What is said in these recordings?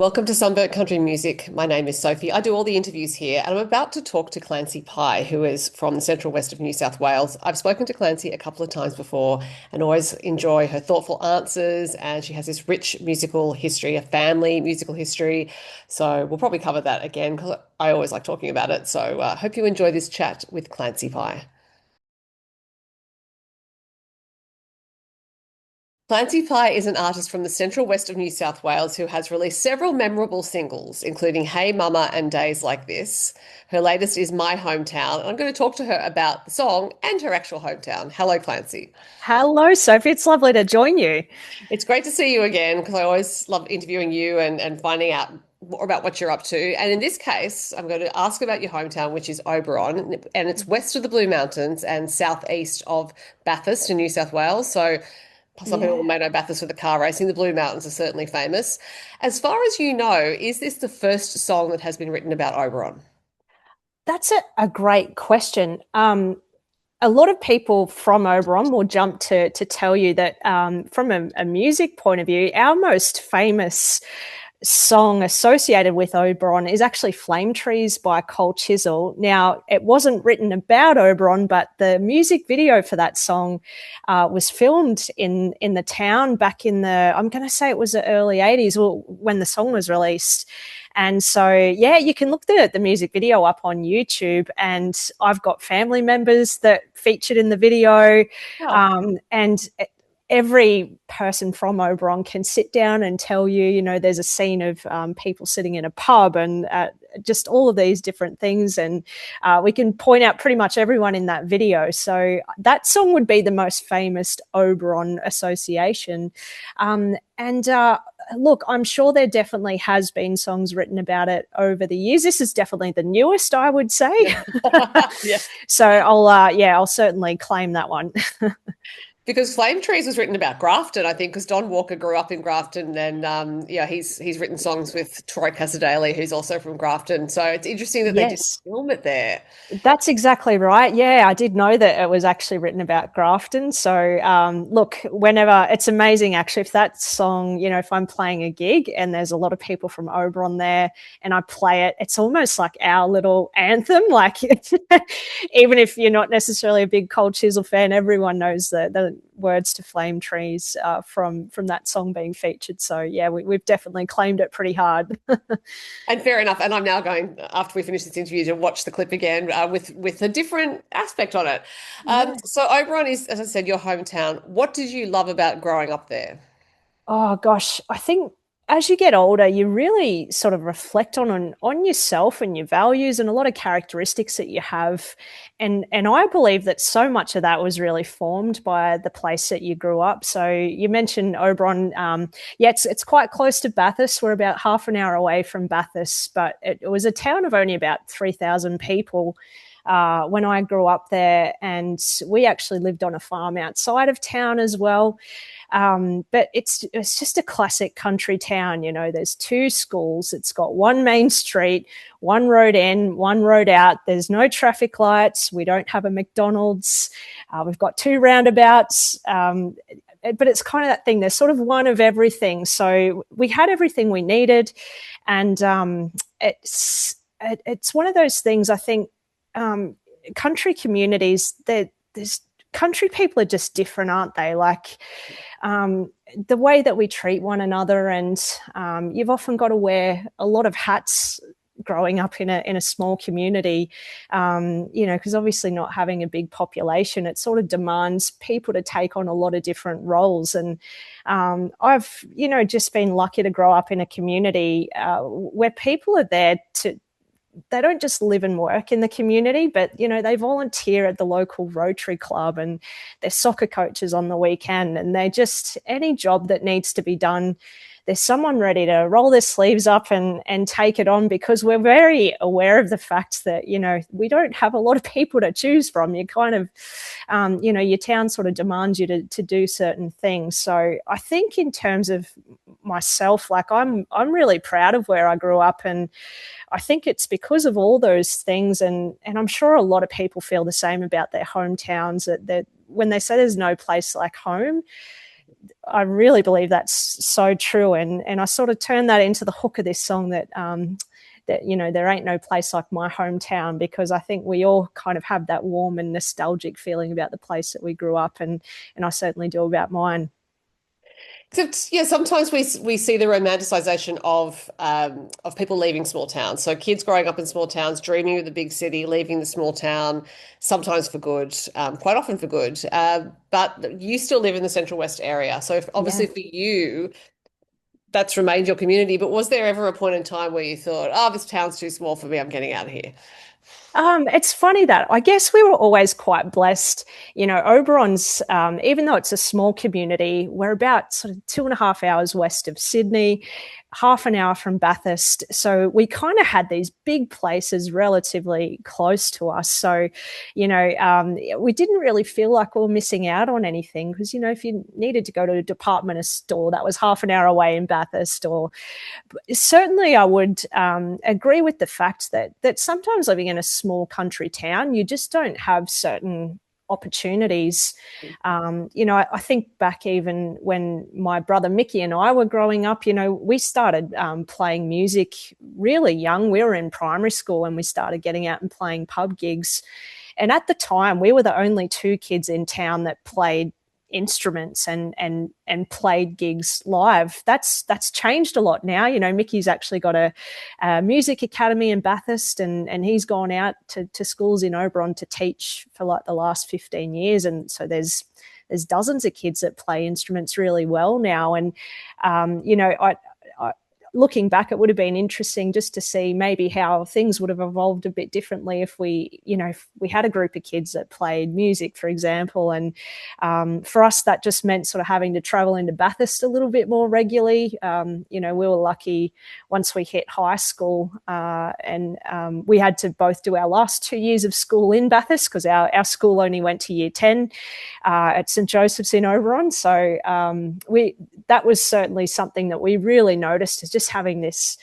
Welcome to Sunburnt Country Music. My name is Sophie. I do all the interviews here, and I'm about to talk to Clancy Pye, who is from the central west of New South Wales. I've spoken to Clancy a couple of times before and always enjoy her thoughtful answers. And she has this rich musical history, a family musical history. So we'll probably cover that again because I always like talking about it. So I hope you enjoy this chat with Clancy Pye. Clancy Pye is an artist from the central west of New South Wales who has released several memorable singles, including Hey Mama and Days Like This. Her latest is My Hometown, and I'm going to talk to her about the song and her actual hometown. Hello, Clancy. Hello, Sophie. It's lovely to join you. It's great to see you again because I always love interviewing you and finding out more about what you're up to. And in this case, I'm going to ask about your hometown, which is Oberon, and it's west of the Blue Mountains and southeast of Bathurst in New South Wales. So some people Yeah, may know Bathurst for the car racing. The Blue Mountains are certainly famous. As far as you know, is this the first song that has been written about Oberon? that's a great question. A lot of people from Oberon will jump to tell you that from a music point of view, our most famous song associated with Oberon is actually Flame Trees by Cole Chisel. Now, it wasn't written about Oberon, but the music video for that song was filmed in the town back in I'm going to say it was the early 80s when the song was released. And so, yeah, you can look the music video up on YouTube, and I've got family members that featured in the video. Oh, And every person from Oberon can sit down and tell you, there's a scene of people sitting in a pub and just all of these different things. And we can point out pretty much everyone in that video. So that song would be the most famous Oberon association. And look, I'm sure there definitely has been songs written about it over the years. This is definitely the newest, I would say. yeah. Yeah. So I'll certainly claim that one. Because Flame Trees was written about Grafton, I think, because Don Walker grew up in Grafton, and yeah, he's written songs with Troy Cassar-Daley, who's also from Grafton. So it's interesting that they didn't Yes. film it there. That's exactly right. Yeah, I did know that it was actually written about Grafton. So, look, whenever it's amazing, actually, if that song, if I'm playing a gig and there's a lot of people from Oberon there and I play it, it's almost like our little anthem. Like, even if you're not necessarily a big Cold Chisel fan, everyone knows the words to Flame Trees from that song being featured. So, yeah, we've definitely claimed it pretty hard. And fair enough. And I'm now going, after we finish this interview, to watch the clip again with a different aspect on it. Yeah. So Oberon is, as I said, your hometown. What did you love about growing up there? Oh gosh, I think as you get older, you really sort of reflect on yourself and your values and a lot of characteristics that you have. And I believe that so much of that was really formed by the place that you grew up. So you mentioned Oberon. Yeah, it's quite close to Bathurst. We're about half an hour away from Bathurst, but it was a town of only about 3,000 people. When I grew up there, and we actually lived on a farm outside of town as well. But it's just a classic country town. There's two schools. It's got one main street, one road in, one road out. There's no traffic lights. We don't have a McDonald's. We've got two roundabouts. But it's kind of that thing. There's sort of one of everything. So we had everything we needed, and it's one of those things. I think country communities, there's country people are just different, aren't they? Like the way that we treat one another, and you've often got to wear a lot of hats growing up in a small community, because obviously not having a big population, it sort of demands people to take on a lot of different roles. And I've, just been lucky to grow up in a community where people are there to, they don't just live and work in the community, but they volunteer at the local Rotary Club, and they're soccer coaches on the weekend, and they just, any job that needs to be done, there's someone ready to roll their sleeves up and take it on, because we're very aware of the fact that we don't have a lot of people to choose from. You kind of your town sort of demands you to do certain things. So I think in terms of myself, like I'm really proud of where I grew up, and I think it's because of all those things, and I'm sure a lot of people feel the same about their hometowns, that when they say there's no place like home, I really believe that's so true, and I sort of turned that into the hook of this song that that, you know, there ain't no place like my hometown, because I think we all kind of have that warm and nostalgic feeling about the place that we grew up, and I certainly do about mine. Except, yeah, sometimes we see the romanticization of people leaving small towns. So kids growing up in small towns, dreaming of the big city, leaving the small town, sometimes for good, quite often for good. But you still live in the Central West area, so if, Yeah. obviously for you, that's remained your community. But was there ever a point in time where you thought, "Oh, this town's too small for me. I'm getting out of here"? It's funny that I guess we were always quite blessed. You know, Oberon's, even though it's a small community, we're about sort of 2.5 hours west of Sydney, half an hour from Bathurst. So we kind of had these big places relatively close to us. So, you know, we didn't really feel like we were missing out on anything, because, you know, if you needed to go to a department store that was half an hour away in Bathurst, or certainly I would agree with the fact that sometimes living in a small country town, you just don't have certain opportunities. You know, I think back even when my brother Mickey and I were growing up, you know, we started playing music really young. We were in primary school when we started getting out and playing pub gigs. And at the time, we were the only two kids in town that played instruments and played gigs live. That's changed a lot now. You know, Mickey's actually got a music academy in Bathurst, and he's gone out to schools in Oberon to teach for like the last 15 years. And so there's dozens of kids that play instruments really well now. And you know, I looking back, it would have been interesting just to see maybe how things would have evolved a bit differently if we, you know, if we had a group of kids that played music, for example. And for us, that just meant sort of having to travel into Bathurst a little bit more regularly. You know, we were lucky once we hit high school, and we had to both do our last 2 years of school in Bathurst, because our school only went to year 10 at St. Joseph's in Oberon. So that was certainly something that we really noticed, is just having this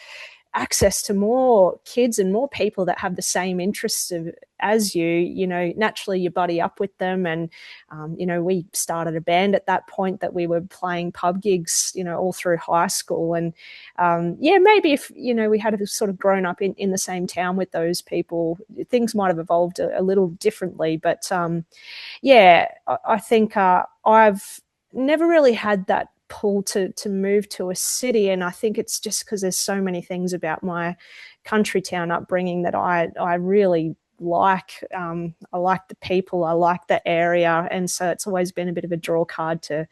access to more kids and more people that have the same interests as you. You know, naturally you buddy up with them. And, you know, we started a band at that point that we were playing pub gigs, you know, all through high school. And yeah, maybe if, you know, we had sort of grown up in the same town with those people, things might have evolved a little differently. But yeah, I think I've never really had that pull to move to a city, and I think it's just because there's so many things about my country town upbringing that I really like. I like the people, I like the area, and so it's always been a bit of a draw card to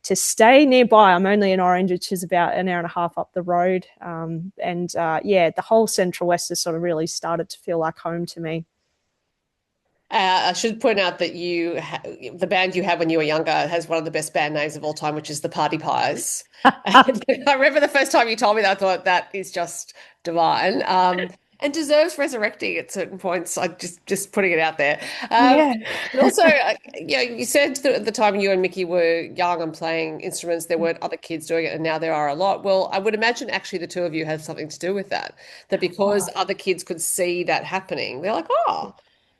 stay nearby. I'm only in Orange, which is about an hour and a half up the road, and yeah, the whole Central West has sort of really started to feel like home to me. I should point out that the band you had when you were younger has one of the best band names of all time, which is the Party Pies. And I remember the first time you told me that, I thought that is just divine, and deserves resurrecting at certain points. I just putting it out there. Yeah. But also, you know, you said that at the time you and Mickey were young and playing instruments, there weren't other kids doing it, and now there are a lot. Well, I would imagine actually the two of you have something to do with that. That because Oh, other kids could see that happening, they're like, oh.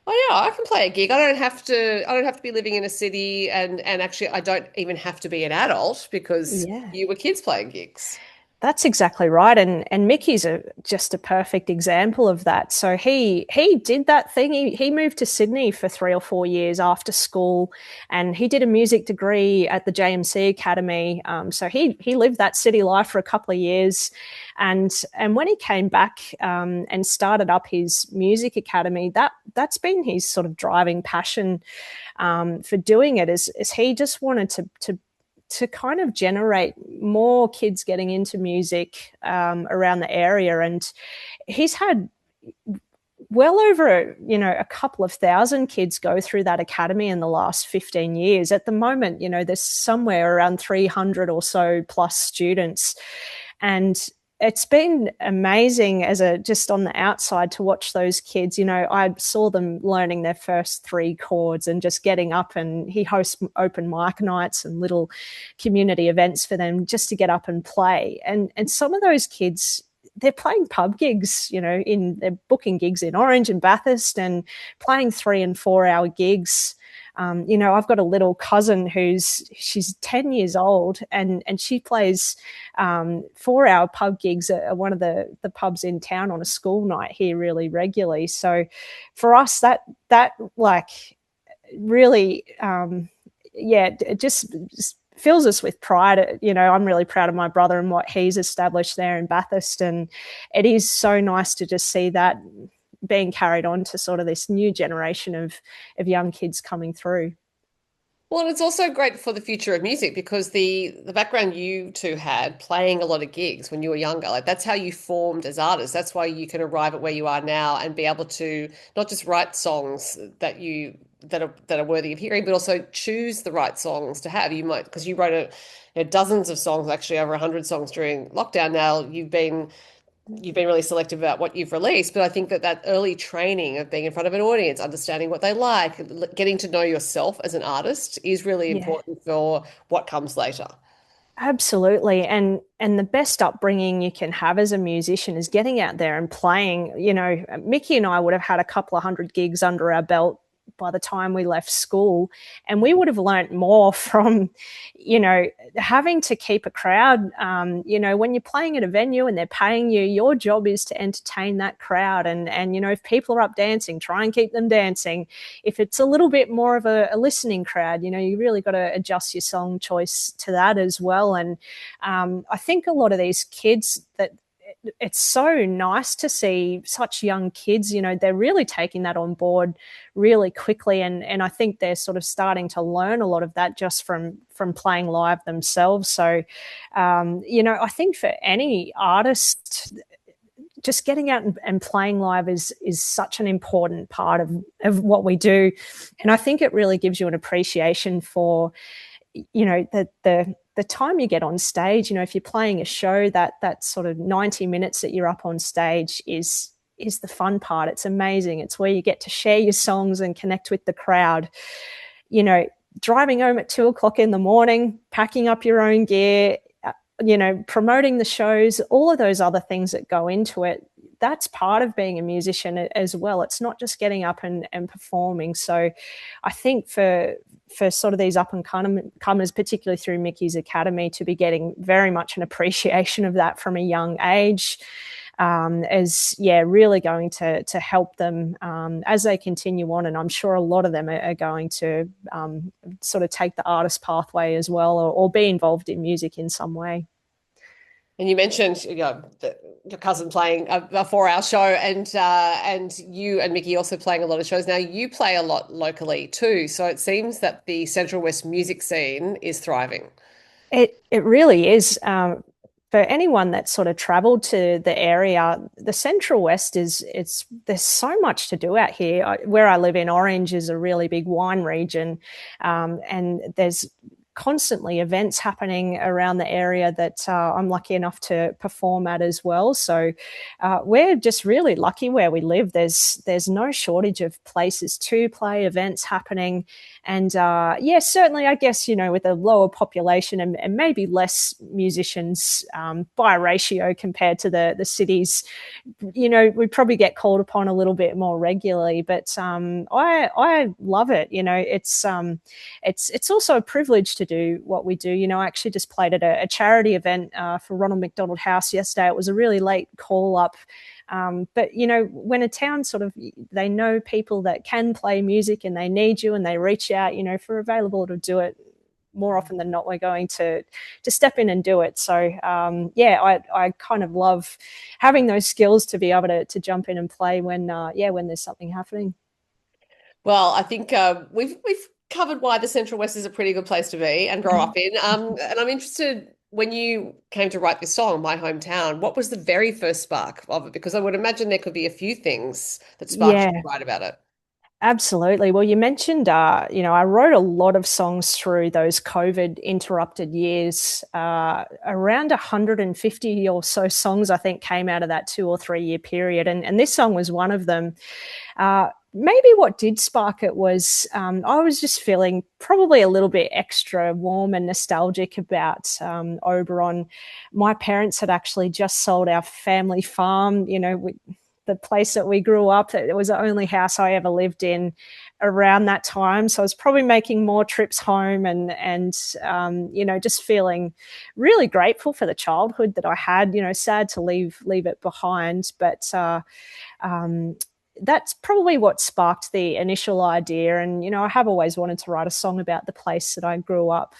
Oh yeah, I can play a gig. I don't have to be living in a city, and actually I don't even have to be an adult because yeah. you were kids playing gigs. That's exactly right, and Mickey's just a perfect example of that. So he did that thing. He moved to Sydney for 3 or 4 years after school, and he did a music degree at the JMC Academy. So he lived that city life for a couple of years, and when he came back and started up his music academy, that's been his sort of driving passion for doing it. Is he just wanted to kind of generate more kids getting into music around the area. And he's had well over, you know, a couple of thousand kids go through that academy in the last 15 years. At the moment, you know, there's somewhere around 300 or so plus students. And it's been amazing as a just on the outside to watch those kids. You know, I saw them learning their first three chords and just getting up, and he hosts open mic nights and little community events for them just to get up and play. And some of those kids, they're playing pub gigs, you know, they're booking gigs in Orange and Bathurst and playing 3 and 4 hour gigs. I've got a little cousin she's 10 years old, and she plays 4-hour pub gigs at one of the pubs in town on a school night here really regularly. So for us, that like really, it just fills us with pride. I'm really proud of my brother and what he's established there in Bathurst, and it is so nice to just see that being carried on to sort of this new generation of young kids coming through. Well, and it's also great for the future of music because the background you two had playing a lot of gigs when you were younger, like that's how you formed as artists. That's why you can arrive at where you are now and be able to not just write songs that are worthy of hearing, but also choose the right songs to have. You might because you wrote dozens of songs, actually over 100 songs during lockdown. Now you've been really selective about what you've released, but I think that early training of being in front of an audience, understanding what they like, getting to know yourself as an artist is really Yeah. important for what comes later. Absolutely. And the best upbringing you can have as a musician is getting out there and playing. Mickey and I would have had a couple of 100 gigs under our belt by the time we left school, and we would have learnt more from, having to keep a crowd. When you're playing at a venue and they're paying you, your job is to entertain that crowd. And if people are up dancing, try and keep them dancing. If it's a little bit more of a listening crowd, you really got to adjust your song choice to that as well. And I think a lot of these kids that it's so nice to see such young kids, they're really taking that on board really quickly. And I think they're sort of starting to learn a lot of that just from playing live themselves. So, I think for any artist, just getting out and playing live is such an important part of what we do. And I think it really gives you an appreciation for, the time you get on stage. If you're playing a show, that sort of 90 minutes that you're up on stage is the fun part. It's amazing. It's where you get to share your songs and connect with the crowd. Driving home at 2 o'clock in the morning, packing up your own gear, promoting the shows, all of those other things that go into it. That's part of being a musician as well. It's not just getting up and performing. So I think for sort of these up and comers, particularly through Mickey's Academy, to be getting very much an appreciation of that from a young age is really going to help them as they continue on. And I'm sure a lot of them are going to sort of take the artist pathway as well, or be involved in music in some way. And you mentioned, your cousin playing a 4-hour show, and you and Mickey also playing a lot of shows. Now you play a lot locally too, so it seems that the Central West music scene is thriving. It really is. For anyone that's sort of traveled to the area, the Central West there's so much to do out here. Where I live in, Orange is a really big wine region, and there's constantly events happening around the area that I'm lucky enough to perform at as well. So we're just really lucky where we live. There's no shortage of places to play, events happening. And certainly, I guess, with a lower population and maybe less musicians by ratio compared to the cities, we probably get called upon a little bit more regularly. But I love it. It's also a privilege to do what we do. I actually just played at a charity event for Ronald McDonald House yesterday. It was a really late call up. But when a town sort of, they know people that can play music and they need you and they reach out, if we're available to do it, more often than not, we're going to step in and do it. So I kind of love having those skills to be able to jump in and play when there's something happening. Well, I think we've covered why the Central West is a pretty good place to be and grow up in. And I'm interested, when you came to write this song, My Hometown, what was the very first spark of it? Because I would imagine there could be a few things that sparked you Yeah. to write about it. Absolutely. Well, you mentioned, I wrote a lot of songs through those COVID interrupted years. Around 150 or so songs, I think, came out of that 2 or 3 year period. And this song was one of them. Maybe what did spark it was I was just feeling probably a little bit extra warm and nostalgic about Oberon. My parents had actually just sold our family farm, the place that we grew up. It was the only house I ever lived in. around that time, so I was probably making more trips home, and just feeling really grateful for the childhood that I had. Sad to leave it behind, but that's probably what sparked the initial idea. And I have always wanted to write a song about the place that I grew up.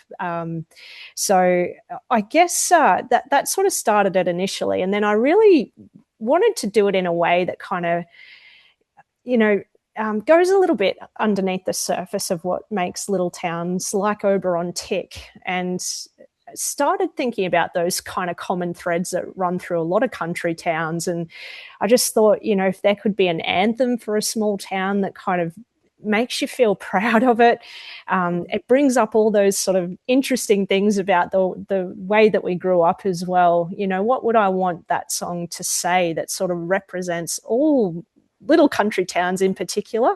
So I guess that sort of started it initially, and then I really wanted to do it in a way that kind of goes a little bit underneath the surface of what makes little towns like Oberon tick, and started thinking about those kind of common threads that run through a lot of country towns. And I just thought, if there could be an anthem for a small town that kind of makes you feel proud of it. It brings up all those sort of interesting things about the way that we grew up as well. What would I want that song to say that sort of represents all little country towns in particular?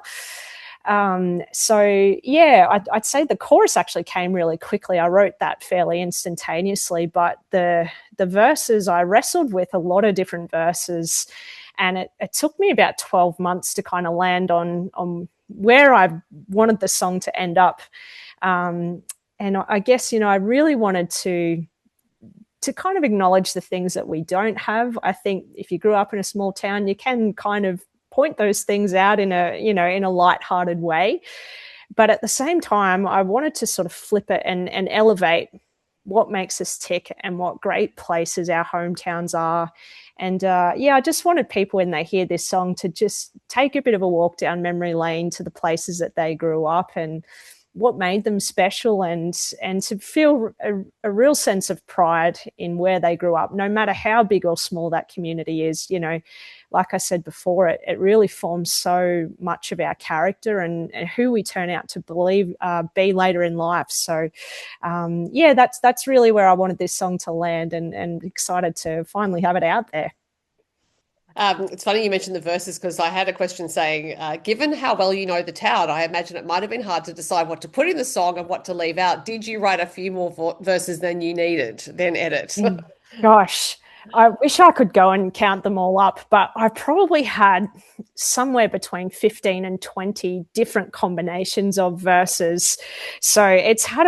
So yeah, I'd say the chorus actually came really quickly. I wrote that fairly instantaneously, but the verses, I wrestled with a lot of different verses, and it took me about 12 months to kind of land on where I wanted the song to end up. And I guess, I really wanted to kind of acknowledge the things that we don't have. I think if you grew up in a small town, you can kind of point those things out in a lighthearted way. But at the same time, I wanted to sort of flip it and elevate what makes us tick and what great places our hometowns are. And I just wanted people, when they hear this song, to just take a bit of a walk down memory lane to the places that they grew up and what made them special, and to feel a real sense of pride in where they grew up, no matter how big or small that community is. Like I said before, it really forms so much of our character and who we turn out to be later in life. So that's really where I wanted this song to land, and excited to finally have it out there. It's funny you mentioned the verses, because I had a question saying, given how well you know the town, I imagine it might have been hard to decide what to put in the song and what to leave out. Did you write a few more verses than you needed, then edit? Gosh, I wish I could go and count them all up, but I probably had somewhere between 15 and 20 different combinations of verses. So it had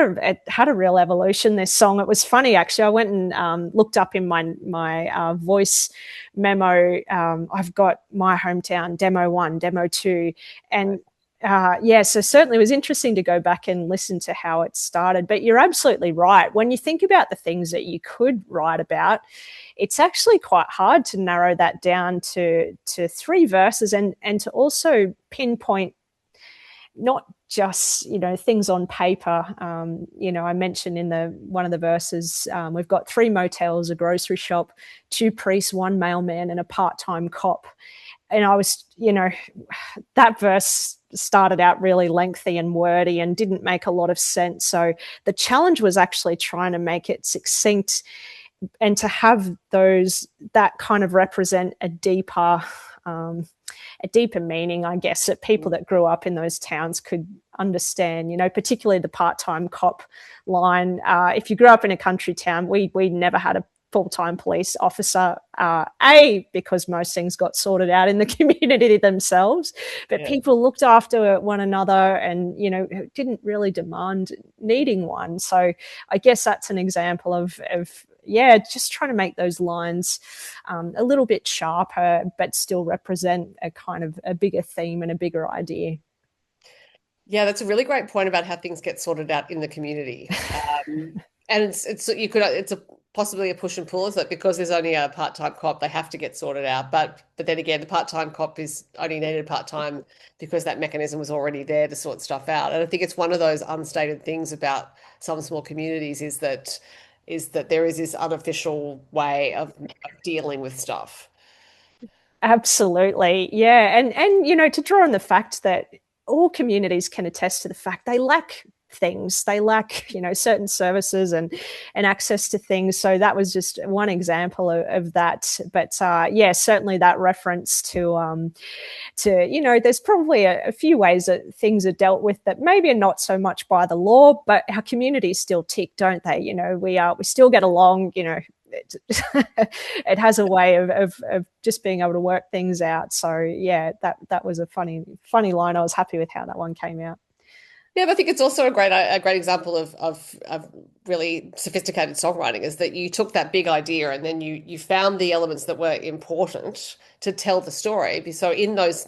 a real evolution, this song. It was funny, actually. I went and looked up in my voice memo. I've got my hometown, demo 1, demo 2, and so certainly it was interesting to go back and listen to how it started. But you're absolutely right. When you think about the things that you could write about, it's actually quite hard to narrow that down to 3 verses, and to also pinpoint not just things on paper. I mentioned in one of the verses, we've got 3 motels, a grocery shop, 2 priests, 1 mailman, and a part-time cop. And I was, that verse started out really lengthy and wordy and didn't make a lot of sense. So the challenge was actually trying to make it succinct and to have that kind of represent a deeper meaning, I guess, that people that grew up in those towns could understand, particularly the part-time cop line. If you grew up in a country town, we never had a full-time police officer, because most things got sorted out in the community themselves, but people looked after one another and, didn't really demand needing one. So I guess that's an example of just trying to make those lines a little bit sharper, but still represent a kind of a bigger theme and a bigger idea. Yeah, that's a really great point about how things get sorted out in the community. And it's possibly a push and pull, is that because there's only a part-time cop, they have to get sorted out. But then again, the part-time cop is only needed part-time because that mechanism was already there to sort stuff out. And I think it's one of those unstated things about some small communities is that there is this unofficial way of dealing with stuff. Absolutely. Yeah. And to draw on the fact that all communities can attest to the fact they lack things. They lack, certain services and access to things. So that was just one example of that. But certainly that reference to there's probably a few ways that things are dealt with that maybe are not so much by the law, but our communities still tick, don't they? We still get along, it has a way of just being able to work things out. So yeah, that was a funny line. I was happy with how that one came out. Yeah, but I think it's also a great example of really sophisticated songwriting is that you took that big idea and then you found the elements that were important to tell the story. So in those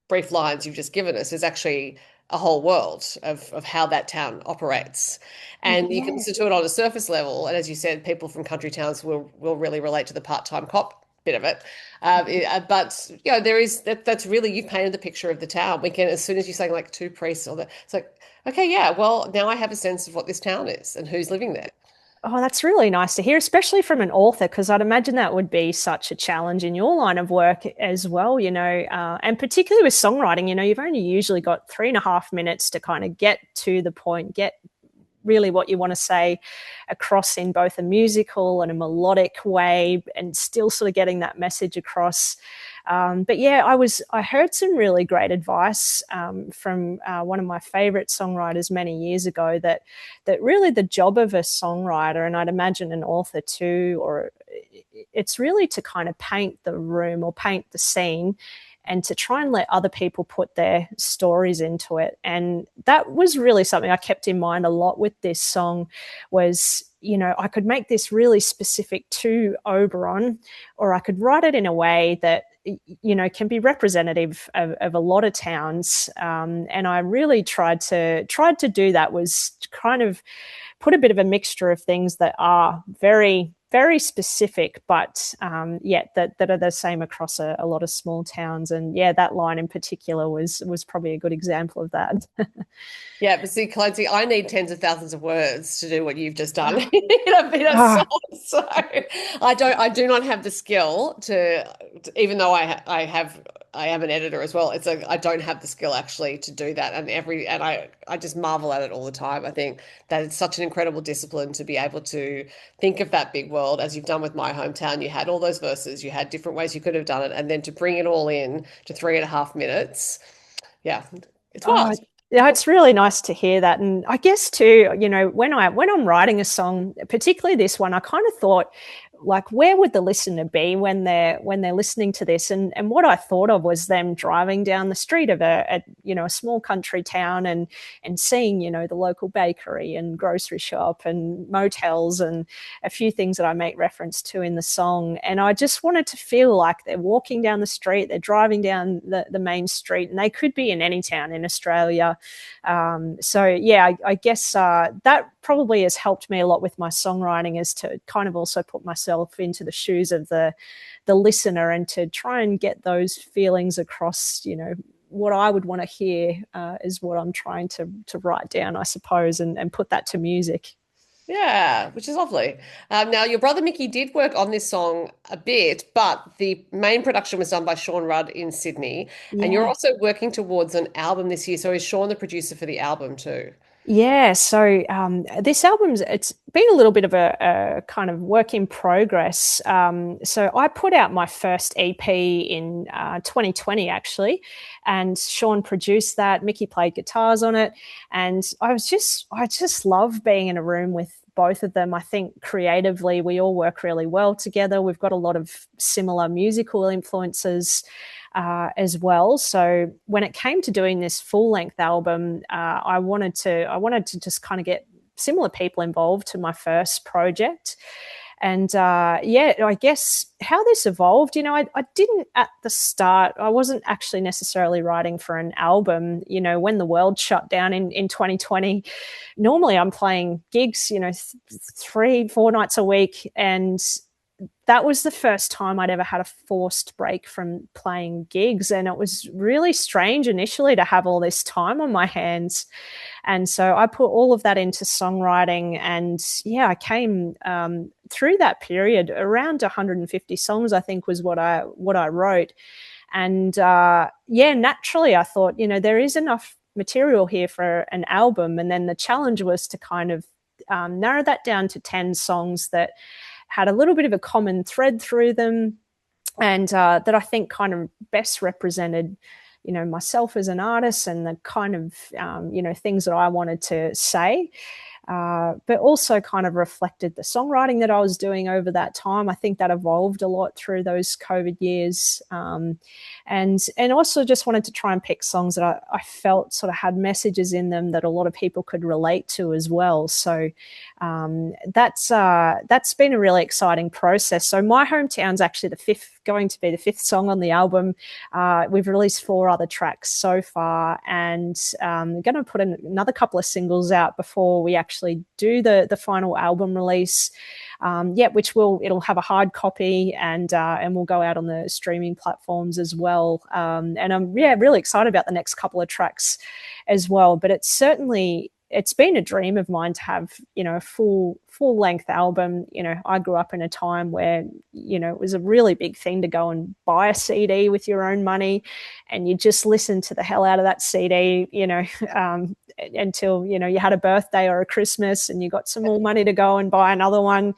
brief lines you've just given us is actually a whole world of how that town operates. And you can Yeah. listen to it on a surface level. And as you said, people from country towns will really relate to the part-time cop bit of it. But there is that's really you've painted the picture of the town. We can as soon as you say like two priests or that, it's like, okay, yeah, well, now I have a sense of what this town is and who's living there. Oh, that's really nice to hear, especially from an author, because I'd imagine that would be such a challenge in your line of work as well, and particularly with songwriting, you've only usually got 3.5 minutes to kind of get to the point, get really what you want to say across in both a musical and a melodic way, and still sort of getting that message across. But yeah, I heard some really great advice from one of my favorite songwriters many years ago that really the job of a songwriter, and I'd imagine an author too, or it's really to kind of paint the room or paint the scene and to try and let other people put their stories into it. And that was really something I kept in mind a lot with this song was, I could make this really specific to Oberon, or I could write it in a way that, can be representative of a lot of towns. And I really tried to do that, was kind of put a bit of a mixture of things that are very, very specific, but that are the same across a lot of small towns. And yeah, that line in particular was probably a good example of that. Yeah, but see, Clancy, I need tens of thousands of words to do what you've just done in a song. Ah, So I do not have the skill even though I am an editor as well. It's like I don't have the skill actually to do that. And I just marvel at it all the time. I think that it's such an incredible discipline to be able to think of that big world as you've done with My Hometown. You had all those verses, you had different ways you could have done it, and then to bring it all in to 3.5 minutes. Yeah, it's oh, wild. yeah, it's really nice to hear that. And I guess too, when I'm writing a song, particularly this one, I kind of thought, like, where would the listener be when they're listening to this? And what I thought of was them driving down the street of a small country town and seeing, the local bakery and grocery shop and motels and a few things that I make reference to in the song. And I just wanted to feel like they're walking down the street, they're driving down the main street, and they could be in any town in Australia. So yeah, I guess that probably has helped me a lot with my songwriting, is to kind of also put myself into the shoes of the listener and to try and get those feelings across. What I would want to hear is what I'm trying to write down, I suppose, and put that to music. Yeah, which is lovely. Now, your brother Mickey did work on this song a bit, but the main production was done by Sean Rudd in Sydney. And you're Yeah. also working towards an album this year. So is Sean the producer for the album too? Yeah, so this it's been a little bit of a kind of work in progress. So I put out my first EP in 2020, actually, and Sean produced that. Mickey played guitars on it, and I just love being in a room with both of them. I think creatively we all work really well together. We've got a lot of similar musical influences as well. So when it came to doing this full length album, I wanted to just kind of get similar people involved to my first project. And I guess how this evolved, I didn't at the start, I wasn't actually necessarily writing for an album. When the world shut down in 2020, normally I'm playing gigs, 3-4 nights a week. And that was the first time I'd ever had a forced break from playing gigs. And it was really strange initially to have all this time on my hands. And so I put all of that into songwriting. And yeah, I came through that period around 150 songs, I think, was what I wrote. And naturally I thought, there is enough material here for an album. And then the challenge was to kind of narrow that down to 10 songs that had a little bit of a common thread through them, and that I think kind of best represented, myself as an artist and the kind of, things that I wanted to say. but also kind of reflected the songwriting that I was doing over that time. I think that evolved a lot through those COVID years. And also just wanted to try and pick songs that I felt sort of had messages in them that a lot of people could relate to as well. So that's been a really exciting process. So my hometown's actually going to be the fifth song on the album. We've released 4 other tracks so far, and we're going to put in another couple of singles out before we actually do the final album release. Which it'll have a hard copy, and we'll go out on the streaming platforms as well. And I'm really excited about the next couple of tracks as well. But it's been a dream of mine to have, a full length album. I grew up in a time where, it was a really big thing to go and buy a CD with your own money, and you just listen to the hell out of that CD, until, you had a birthday or a Christmas and you got some more money to go and buy another one.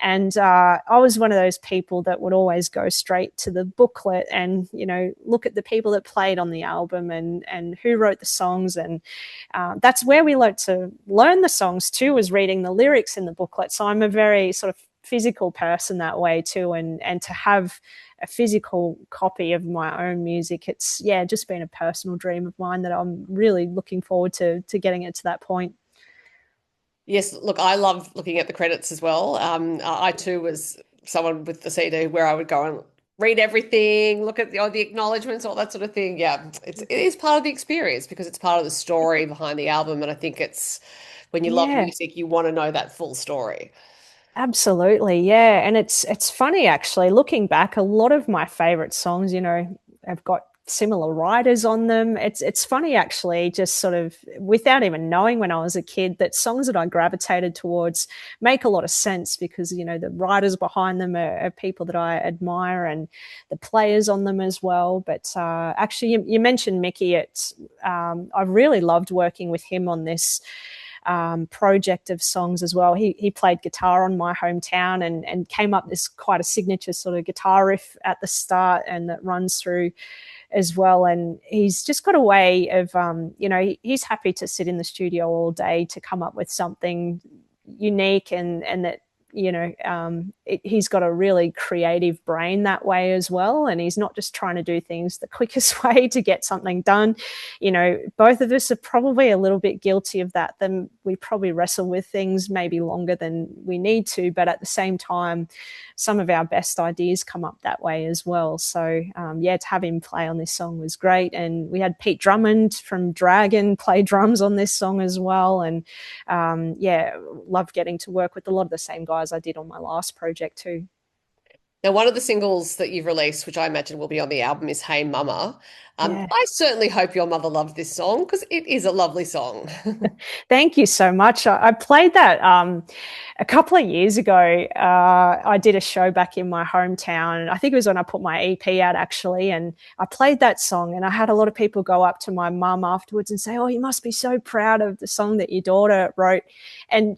And I was one of those people that would always go straight to the booklet and, look at the people that played on the album and who wrote the songs. And that's where we learned to learn the songs too, was reading the lyrics in the booklet. So I'm a very sort of physical person that way too, and to have a physical copy of my own music, it's just been a personal dream of mine that I'm really looking forward to getting it to that point. Yes, look, I love looking at the credits as well. I too was someone with the CD where I would go and read everything, look at the acknowledgements, all that sort of thing. Yeah, it is part of the experience because it's part of the story behind the album, and I think it's when you love Yeah. music, you want to know that full story. Absolutely, yeah. And it's funny actually, looking back, a lot of my favorite songs, have got similar writers on them. It's funny actually, just sort of without even knowing when I was a kid, that songs that I gravitated towards make a lot of sense because, the writers behind them are people that I admire, and the players on them as well. But actually, you mentioned Mickey. I really loved working with him on this project of songs as well. He played guitar on My Hometown and came up this quite a signature sort of guitar riff at the start, and that runs through as well. And he's just got a way of, he's happy to sit in the studio all day to come up with something unique, and that, he's got a really creative brain that way as well. And he's not just trying to do things the quickest way to get something done. Both of us are probably a little bit guilty of that. Then we probably wrestle with things maybe longer than we need to, but at the same time, some of our best ideas come up that way as well. So to have him play on this song was great. And we had Pete Drummond from Dragon play drums on this song as well. And loved getting to work with a lot of the same guys I did on my last project too. Now, one of the singles that you've released, which I imagine will be on the album, is Hey Mama. Yeah. I certainly hope your mother loved this song because it is a lovely song. Thank you so much. I played that a couple of years ago. I did a show back in my hometown. I think it was when I put my EP out, actually, and I played that song, and I had a lot of people go up to my mum afterwards and say, "Oh, you must be so proud of the song that your daughter wrote." And,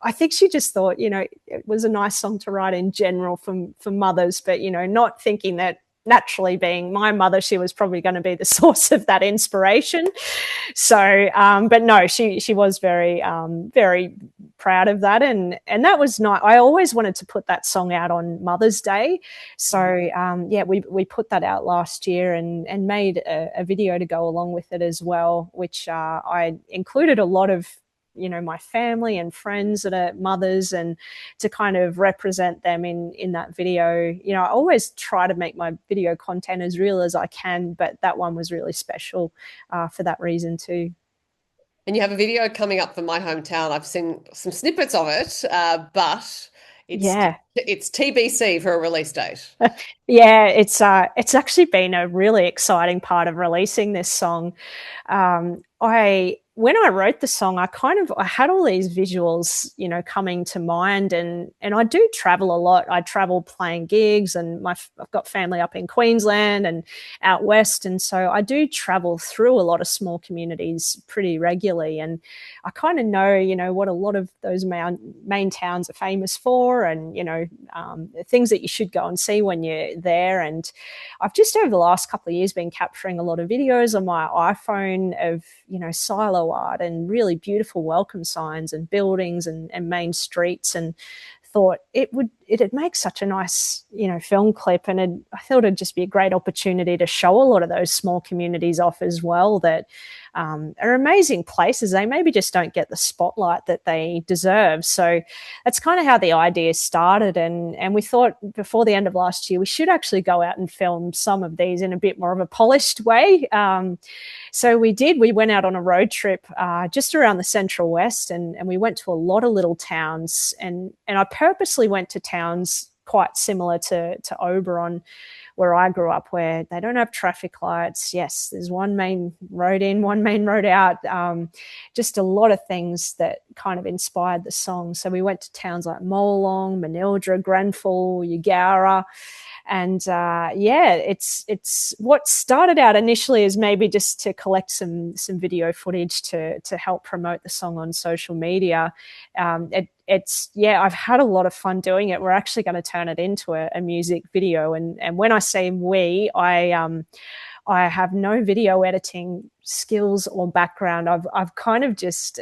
I think she just thought, it was a nice song to write in general for mothers, but, not thinking that naturally, being my mother, she was probably going to be the source of that inspiration. So, but no, she was very, very proud of that. And that was nice. I always wanted to put that song out on Mother's Day. So, we put that out last year and made a video to go along with it as well, which I included a lot of my family and friends that are mothers, and to kind of represent them in that video. I always try to make my video content as real as I can, but that one was really special for that reason too. And you have a video coming up for My Hometown. I've seen some snippets of it, but it's Yeah. it's TBC for a release date. Yeah, it's actually been a really exciting part of releasing this song. When I wrote the song, I had all these visuals, coming to mind, and I do travel a lot. I travel playing gigs, and I've got family up in Queensland and out west, and so I do travel through a lot of small communities pretty regularly, and I kind of know, what a lot of those main towns are famous for, and things that you should go and see when you're there. And I've just over the last couple of years been capturing a lot of videos on my iPhone of, silo video art and really beautiful welcome signs and buildings and main streets, and thought it'd make such a nice, film clip, and I thought it'd just be a great opportunity to show a lot of those small communities off as well that are amazing places. They maybe just don't get the spotlight that they deserve. So that's kind of how the idea started, and we thought before the end of last year we should actually go out and film some of these in a bit more of a polished way. So we did. We went out on a road trip just around the Central West, and we went to a lot of little towns, and I purposely went to towns quite similar to Oberon, where I grew up, where they don't have traffic lights. Yes, there's one main road in, one main road out. Just a lot of things that kind of inspired the song. So we went to towns like Molong, Manildra, Grenfell, Eugowra. And it's what started out initially as maybe just to collect some video footage to help promote the song on social media. I've had a lot of fun doing it. We're actually going to turn it into a music video, and when I say we, I have no video editing skills or background. I've kind of just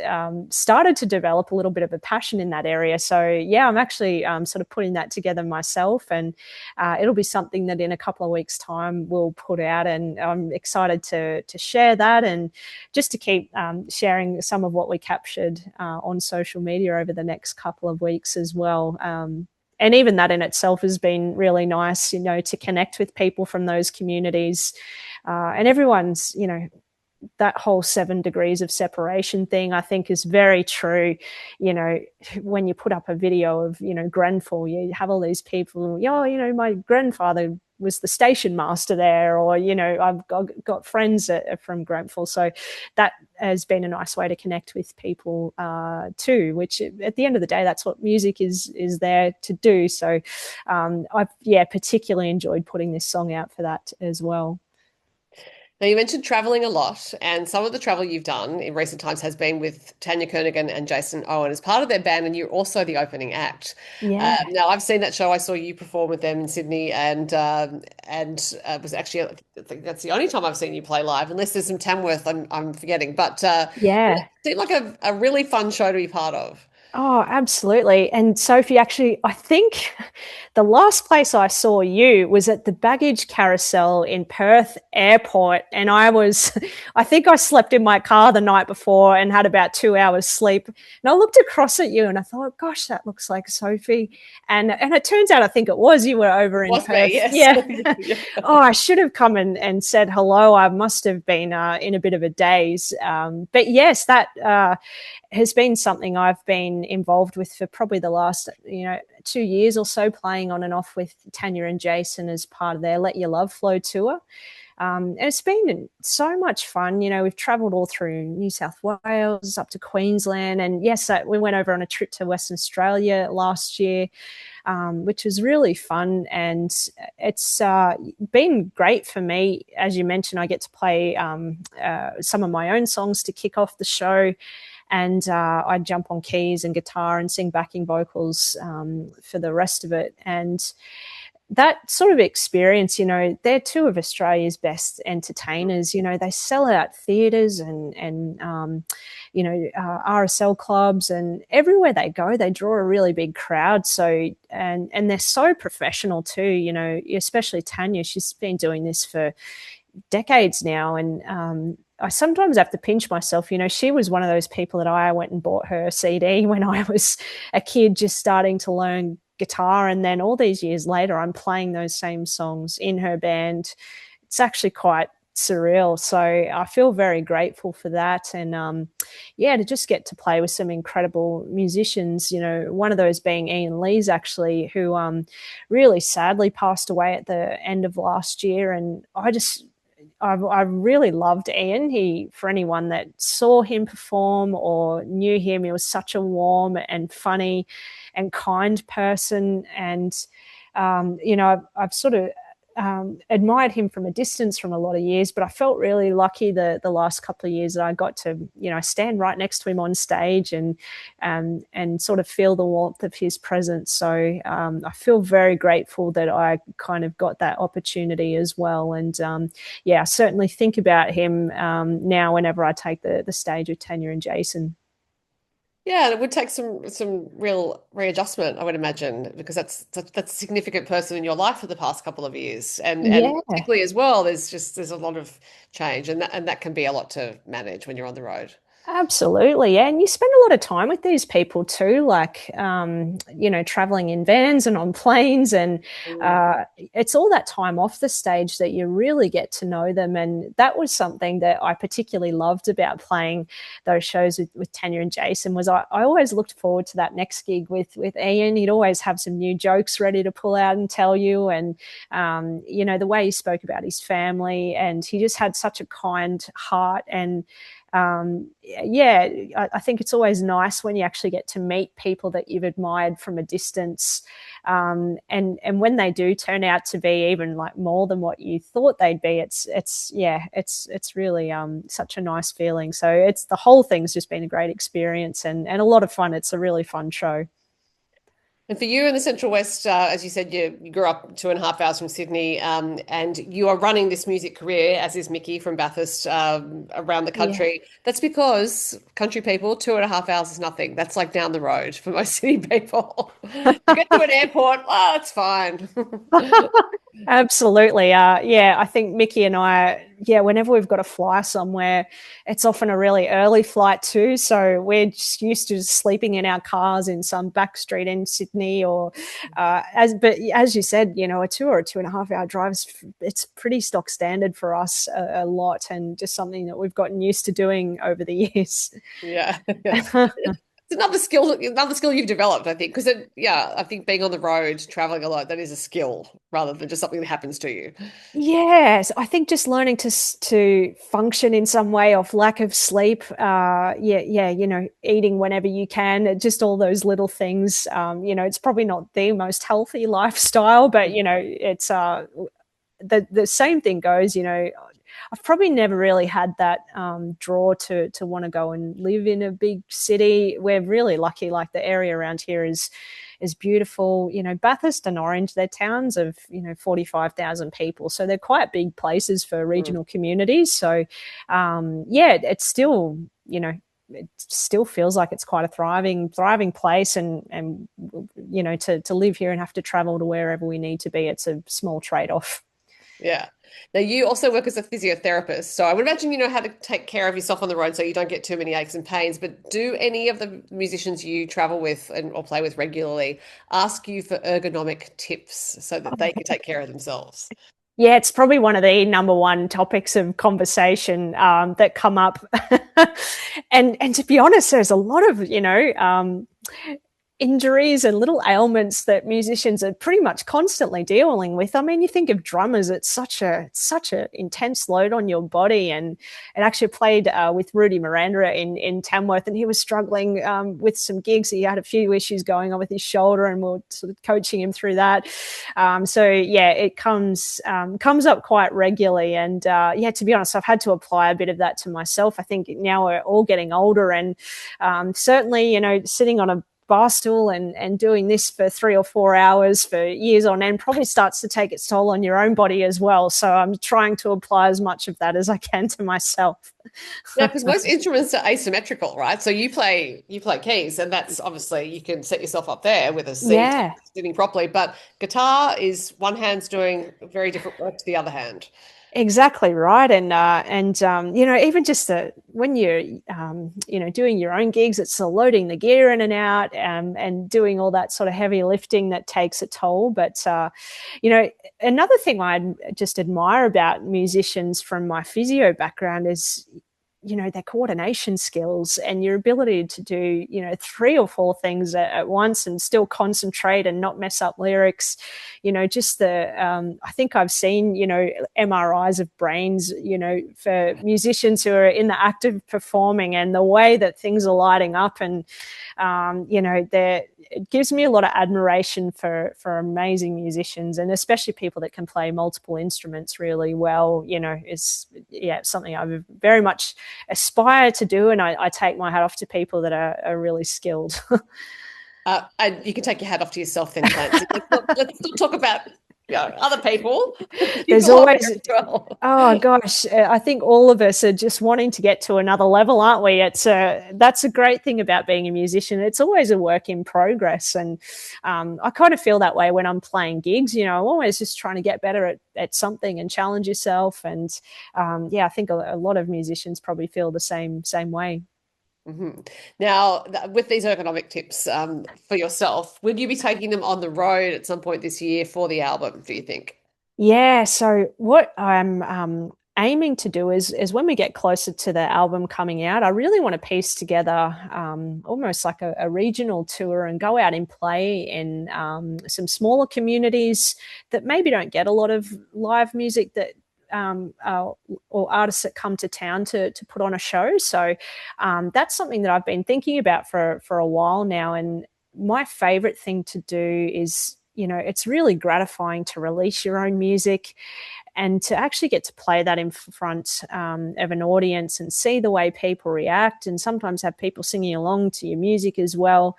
started to develop a little bit of a passion in that area. So yeah, I'm actually sort of putting that together myself, and it'll be something that in a couple of weeks' time we'll put out, and I'm excited to share that, and just to keep sharing some of what we captured on social media over the next couple of weeks as well. And even that in itself has been really nice, to connect with people from those communities. And everyone's, that whole 7 degrees of separation thing, I think, is very true. When you put up a video of, Grenfell, you have all these people, my grandfather was the station master there, or, I've got friends from Grenfell. So that has been a nice way to connect with people too, which at the end of the day, that's what music is there to do. So I've particularly enjoyed putting this song out for that as well. Now, you mentioned traveling a lot, and some of the travel you've done in recent times has been with Tanya Kernigan and Jason Owen as part of their band, and you're also the opening act. Yeah. Now, I've seen that show. I saw you perform with them in Sydney, and was actually, I think that's the only time I've seen you play live, unless there's some Tamworth I'm forgetting. But it Yeah. seemed like a really fun show to be part of. Oh, absolutely. And Sophie, actually, I think the last place I saw you was at the baggage carousel in Perth Airport. And I think I slept in my car the night before and had about 2 hours sleep. And I looked across at you and I thought, gosh, that looks like Sophie. And it turns out, I think it was you were over in Was me, Perth. yes. Yeah. Yeah. Oh, I should have come and said hello. I must have been in a bit of a daze. But yes, that has been something I've been involved with for probably the last 2 years or so, playing on and off with Tanya and Jason as part of their Let Your Love Flow tour. And it's been so much fun. We've travelled all through New South Wales up to Queensland, and yes, we went over on a trip to Western Australia last year, which was really fun. And it's been great for me. As you mentioned, I get to play some of my own songs to kick off the show. And I jump on keys and guitar and sing backing vocals for the rest of it. And that sort of experience, they're two of Australia's best entertainers. They sell out theatres and RSL clubs, and everywhere they go, they draw a really big crowd. So, and they're so professional too, especially Tanya. She's been doing this for decades now. And I sometimes have to pinch myself. She was one of those people that I went and bought her CD when I was a kid just starting to learn guitar. And then all these years later, I'm playing those same songs in her band. It's actually quite surreal. So I feel very grateful for that. And to just get to play with some incredible musicians, one of those being Ian Lees, actually, who really sadly passed away at the end of last year. And I really loved Ian. For anyone that saw him perform or knew him, he was such a warm and funny and kind person. And, I've sort of admired him from a distance from a lot of years, but I felt really lucky the last couple of years that I got to, stand right next to him on stage and sort of feel the warmth of his presence. So I feel very grateful that I kind of got that opportunity as well. And I certainly think about him now whenever I take the stage with Tanya and Jason. Yeah, and it would take some real readjustment, I would imagine, because that's a significant person in your life for the past couple of years, and Yeah. particularly as well, there's a lot of change, and that can be a lot to manage when you're on the road. Absolutely, yeah. And you spend a lot of time with these people too, like, traveling in vans and on planes. And Mm. it's all that time off the stage that you really get to know them. And that was something that I particularly loved about playing those shows with Tanya and Jason was I always looked forward to that next gig with Ian. He'd always have some new jokes ready to pull out and tell you. And, the way he spoke about his family, and he just had such a kind heart. And I think it's always nice when you actually get to meet people that you've admired from a distance, and when they do turn out to be even like more than what you thought they'd be. It's really such a nice feeling. So it's the whole thing's just been a great experience and a lot of fun. It's a really fun show. And for you in the Central West, as you said, you grew up 2.5 hours from Sydney, and you are running this music career, as is Mickey from Bathurst, around the Yeah. country. That's because country people, 2.5 hours is nothing. That's like down the road for most city people. To get to an airport, oh, it's fine. Absolutely. I think Mickey and I, whenever we've got to fly somewhere, it's often a really early flight too. So we're just used to just sleeping in our cars in some back street in Sydney or, but as you said, a 2 or 2.5 hour drive, it's pretty stock standard for us a lot, and just something that we've gotten used to doing over the years. Yeah. It's another skill you've developed, I think, because I think being on the road, traveling a lot, that is a skill rather than just something that happens to you. Yes, I think just learning to function in some way off lack of sleep, eating whenever you can, just all those little things. It's probably not the most healthy lifestyle, but it's the same thing goes. I've probably never really had that draw to want to go and live in a big city. We're really lucky; like the area around here is beautiful. Bathurst and Orange, they're towns of 45,000 people, so they're quite big places for Mm. regional communities. So, it's still it still feels like it's quite a thriving place, and to live here and have to travel to wherever we need to be, it's a small trade off. Yeah. Now you also work as a physiotherapist, so I would imagine you know how to take care of yourself on the road so you don't get too many aches and pains. But do any of the musicians you travel with or play with regularly ask you for ergonomic tips so that they can take care of themselves? Yeah, it's probably one of the number one topics of conversation that come up, and to be honest, there's a lot of injuries and little ailments that musicians are pretty much constantly dealing with. I mean, you think of drummers; it's such a intense load on your body. And actually played with Rudy Miranda in Tamworth, and he was struggling with some gigs. He had a few issues going on with his shoulder, and we're sort of coaching him through that. It comes up quite regularly. And to be honest, I've had to apply a bit of that to myself. I think now we're all getting older, and certainly, sitting on a bar stool and doing this for 3 or 4 hours for years on end probably starts to take its toll on your own body as well. So I'm trying to apply as much of that as I can to myself. Yeah, because most instruments are asymmetrical, right? So you play keys, and that's obviously you can set yourself up there with a seat Yeah, sitting properly. But guitar is one hand's doing very different work to the other hand. exactly right. And even just when you're doing your own gigs, it's loading the gear in and out, and doing all that sort of heavy lifting that takes a toll. But another thing I just admire about musicians from my physio background is their coordination skills and your ability to do, 3 or 4 things at once and still concentrate and not mess up lyrics. Just I think I've seen, MRIs of brains, for musicians who are in the act of performing, and the way that things are lighting up. And, it gives me a lot of admiration for amazing musicians, and especially people that can play multiple instruments really well. Is something I very much aspire to do, and I take my hat off to people that are really skilled. And you can take your hat off to yourself then, Clancy. Let's not talk about other people. There's always, well. Oh gosh, I think all of us are just wanting to get to another level, aren't we? That's a great thing about being a musician. It's always a work in progress, and I kind of feel that way when I'm playing gigs. I'm always just trying to get better at something and challenge yourself. And I think a lot of musicians probably feel the same way. Mm-hmm. Now, with these ergonomic tips for yourself, would you be taking them on the road at some point this year for the album, do you think? Yeah, so what I'm aiming to do is when we get closer to the album coming out, I really want to piece together almost like a regional tour and go out and play in some smaller communities that maybe don't get a lot of live music that or artists that come to town to put on a show. So that's something that I've been thinking about for a while now. And my favorite thing to do is, it's really gratifying to release your own music and to actually get to play that in front of an audience and see the way people react, and sometimes have people singing along to your music as well,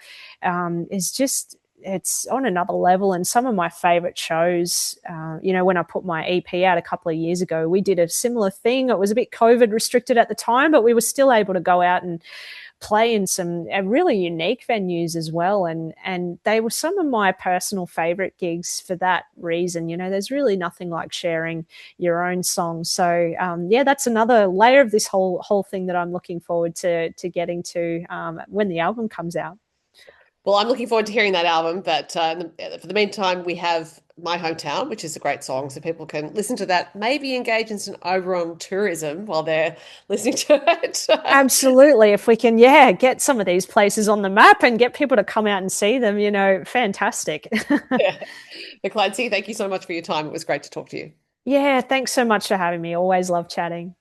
is just, it's on another level. And some of my favorite shows, when I put my EP out a couple of years ago, we did a similar thing. It was a bit COVID restricted at the time, but we were still able to go out and play in some really unique venues as well. And they were some of my personal favorite gigs for that reason. There's really nothing like sharing your own song. So that's another layer of this whole thing that I'm looking forward to getting to when the album comes out. Well, I'm looking forward to hearing that album, but for the meantime, we have My Hometown, which is a great song, so people can listen to that, maybe engage in some Oberon tourism while they're listening to it. Absolutely. If we can, get some of these places on the map and get people to come out and see them, fantastic. Yeah. But Clancy, thank you so much for your time. It was great to talk to you. Yeah, thanks so much for having me. Always love chatting.